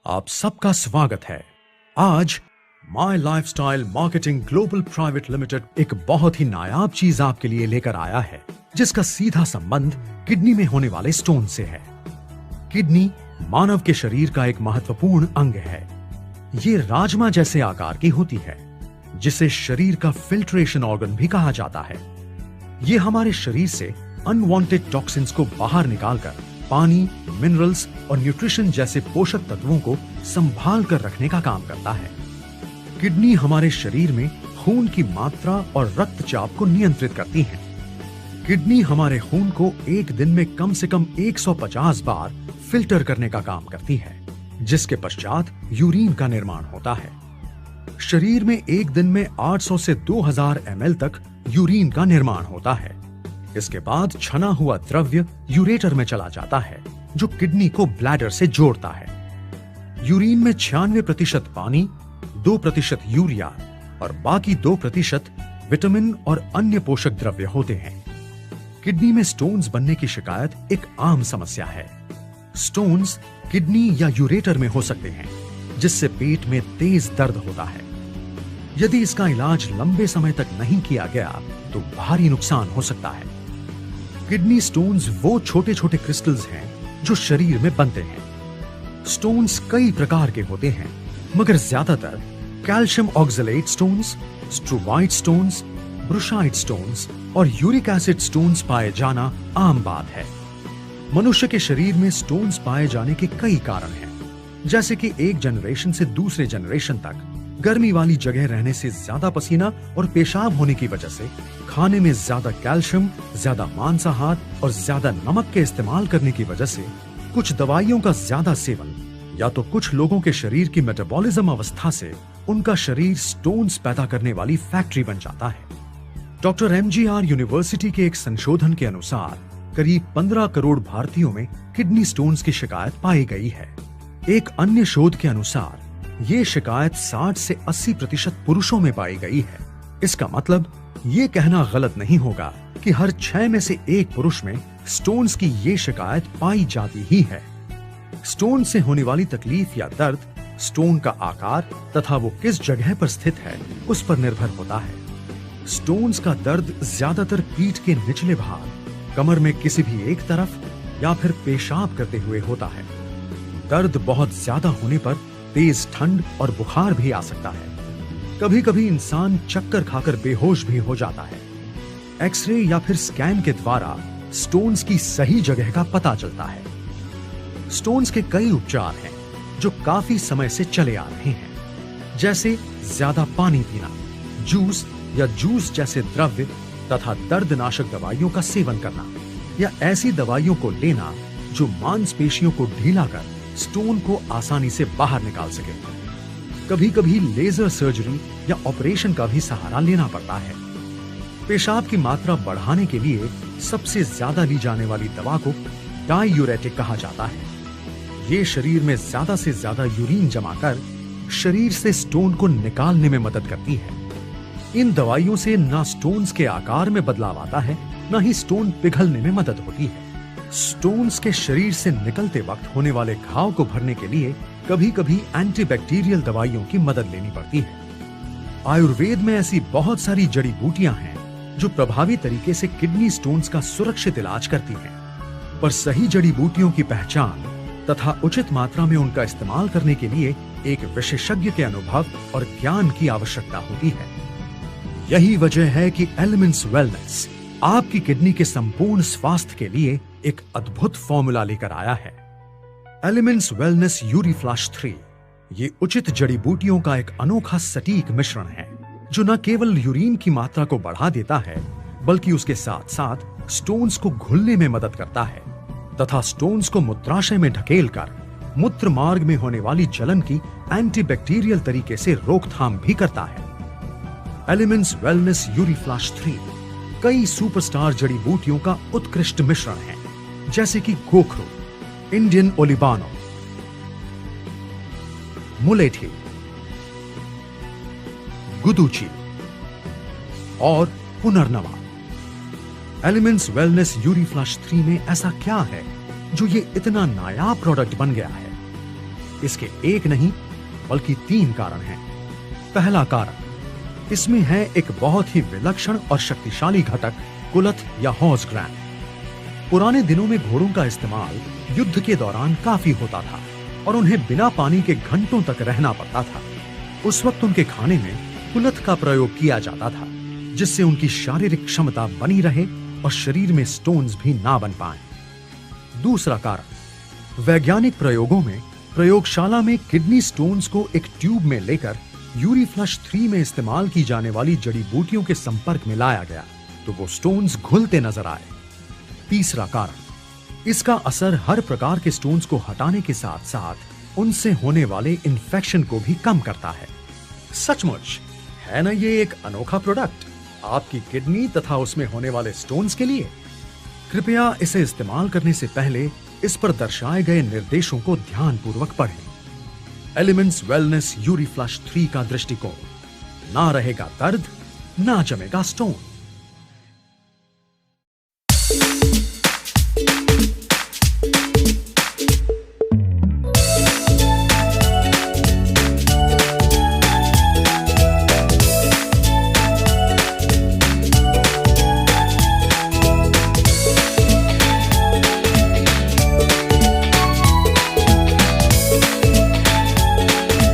आप सबका स्वागत है। आज my lifestyle marketing global private limited एक बहुत ही नायाब चीज आपके लिए लेकर आया है, जिसका सीधा संबंध किडनी में होने वाले स्टोन से है। किडनी मानव के शरीर का एक महत्वपूर्ण अंग है। ये राजमा जैसे आकार की होती है, जिसे शरीर का फिल्ट्रेशन ऑर्गन भी कहा जाता है। ये हमारे शरीर से अनवांटेड टॉक्सिन्स को बाहर निकालकर पानी, मिनरल्स और न्यूट्रिशन जैसे पोषक तत्वों को संभाल कर रखने का काम करता है। किडनी हमारे शरीर में खून की मात्रा और रक्तचाप को नियंत्रित करती है। किडनी हमारे खून को एक दिन में कम से कम 150 बार फिल्टर करने का काम करती है, जिसके पश्चात यूरिन का निर्माण होता है। शरीर में एक दिन में 800 से 2000 ml तक यूरिन का निर्माण होता है। इसके बाद छना हुआ द्रव्य यूरेटर में चला जाता है, जो किडनी को ब्लैडर से जोड़ता है। यूरिन में 96% पानी, 2% यूरिया और बाकी 2% विटामिन और अन्य पोषक द्रव्य होते हैं। किडनी में स्टोन्स बनने की शिकायत एक आम समस्या है। स्टोन्स किडनी या यूरेटर में हो सकते हैं, जिससे पेट में तेज दर्द होता है। यदि इसका इलाज लंबे समय तक नहीं किया गया तो भारी नुकसान हो सकता है। किडनी स्टोन्स वो छोटे छोटे क्रिस्टल्स हैं जो शरीर में बनते हैं। स्टोन्स कई प्रकार के होते हैं, मगर ज्यादातर calcium oxalate stones, struvite stones, brushite stones और यूरिक एसिड स्टोन्स पाए जाना आम बात है। मनुष्य के शरीर में स्टोन्स पाए जाने के कई कारण हैं, जैसे कि एक जनरेशन से दूसरे जनरेशन तक गर्मी वाली जगह रहने से ज्यादा पसीना और पेशाब होने की वजह से, खाने में ज्यादा कैल्शियम, ज्यादा मांसाहार और ज्यादा नमक के इस्तेमाल करने की वजह से, कुछ दवाइयों का ज्यादा सेवन, या तो कुछ लोगों के शरीर की मेटाबॉलिज्म अवस्था से उनका शरीर स्टोन्स पैदा करने वाली फैक्ट्री बन जाता है। डॉक्टर MGR यूनिवर्सिटी के एक संशोधन के अनुसार करीब 15 करोड़ भारतीयों में किडनी स्टोन्स की शिकायत पाई गई है। एक अन्य शोध के अनुसार ये शिकायत 60 से 80% पुरुषों में पाई गई है। इसका मतलब ये कहना गलत नहीं होगा कि हर 6 में से 1 पुरुष में स्टोन्स की ये शिकायत पाई जाती ही है। स्टोन से होने वाली तकलीफ या दर्द स्टोन का आकार तथा वो किस जगह पर स्थित है उस पर निर्भर होता है। स्टोन्स का दर्द ज्यादातर पीठ के निचले भाग, कमर में किसी भी एक तरफ या फिर पेशाब करते हुए होता है। दर्द बहुत ज्यादा होने पर तेज ठंड और बुखार भी आ सकता है। कभी कभी इंसान चक्कर खाकर बेहोश भी हो जाता है। एक्सरे या फिर स्कैन के द्वारा स्टोन्स की सही जगह का पता चलता है। स्टोन्स के कई उपचार हैं जो काफी समय से चले आ रहे हैं, जैसे ज्यादा पानी पीना, जूस या जूस जैसे द्रव्य तथा दर्दनाशक दवाइयों का सेवन करना, या ऐसी दवाइयों को लेना जो मांसपेशियों को ढीला कर स्टोन को आसानी से बाहर निकाल सके। कभी कभी लेजर सर्जरी या ऑपरेशन का भी सहारा लेना पड़ता है। पेशाब की मात्रा बढ़ाने के लिए सबसे ज्यादा ली जाने वाली दवा को डाययूरेटिक कहा जाता है। ये शरीर में ज्यादा से ज्यादा यूरिन जमा कर शरीर से स्टोन को निकालने में मदद करती है। इन दवाइयों से ना स्टोन्स के आकार में बदलाव आता है, ना ही स्टोन पिघलने में मदद होती है। स्टोन्स के शरीर से निकलते वक्त होने वाले घाव को भरने के लिए कभी कभी एंटीबैक्टीरियल दवाइयों की मदद लेनी पड़ती है। आयुर्वेद में ऐसी बहुत सारी जड़ी बूटियां हैं जो प्रभावी तरीके से किडनी स्टोन्स का सुरक्षित इलाज करती हैं, पर सही जड़ी बूटियों की पहचान तथा उचित मात्रा में उनका इस्तेमाल करने के लिए एक विशेषज्ञ के अनुभव और ज्ञान की आवश्यकता होती है। यही वजह है कि एलिमेंट्स वेलनेस आपकी किडनी के संपूर्ण स्वास्थ्य के लिए एक अद्भुत फॉर्मूला लेकर आया है। एलिमेंट्स वेलनेस यूरीफ्लश 3 ये उचित जड़ी बूटियों का एक अनोखा सटीक मिश्रण है, जो न केवल यूरिन की मात्रा को बढ़ा देता है, बल्कि उसके साथ साथ स्टोन्स को घुलने में मदद करता है तथा स्टोन्स को मूत्राशय में ढकेल कर मूत्र मार्ग में होने वाली जलन की एंटीबैक्टीरियल तरीके से रोकथाम भी करता है। एलिमेंट्स वेलनेस यूरीफ्लश 3 कई सुपरस्टार जड़ी बूटियों का उत्कृष्ट मिश्रण है, जैसे कि गोखरू, इंडियन ओलिबानो, मुलेठी, गुदुची और पुनर्नवा। एलिमेंट्स वेलनेस यूरीफ्लश 3 में ऐसा क्या है जो ये इतना नायाब प्रोडक्ट बन गया है? इसके एक नहीं बल्कि 3 कारण हैं। पहला कारण, इसमें है एक बहुत ही विलक्षण और शक्तिशाली घटक, कुलथ या हॉर्स ग्रैंड। पुराने दिनों में घोड़ों का इस्तेमाल युद्ध के दौरान काफी होता था और उन्हें बिना पानी के घंटों तक रहना पड़ता था। उस वक्त उनके खाने में कुलथ का प्रयोग किया जाता था, जिससे उनकी शारीरिक क्षमता बनी रहे और शरीर में स्टोन्स भी ना बन पाएं। दूसरा कारण, वैज्ञानिक प्रयोगों में प्रयोगशाला में किडनी स्टोन्स को एक ट्यूब में लेकर यूरीफ्लश 3 में इस्तेमाल की जाने वाली जड़ी बूटियों के संपर्क में लाया गया तो वो स्टोन्स घुलते नजर आए। तीसरा कारण, इसका असर हर प्रकार के स्टोन्स को हटाने के साथ साथ उनसे होने वाले इन्फेक्शन को भी कम करता है। सचमुच है ना ये एक अनोखा प्रोडक्ट आपकी किडनी तथा उसमें होने वाले स्टोन्स के लिए। कृपया इसे इस्तेमाल करने से पहले इस पर दर्शाए गए निर्देशों को ध्यानपूर्वक पढ़ें। एलिमेंट्स वेलनेस यूरीफ्लश 3 का दृष्टिकोण, ना रहेगा दर्द, ना जमेगा स्टोन।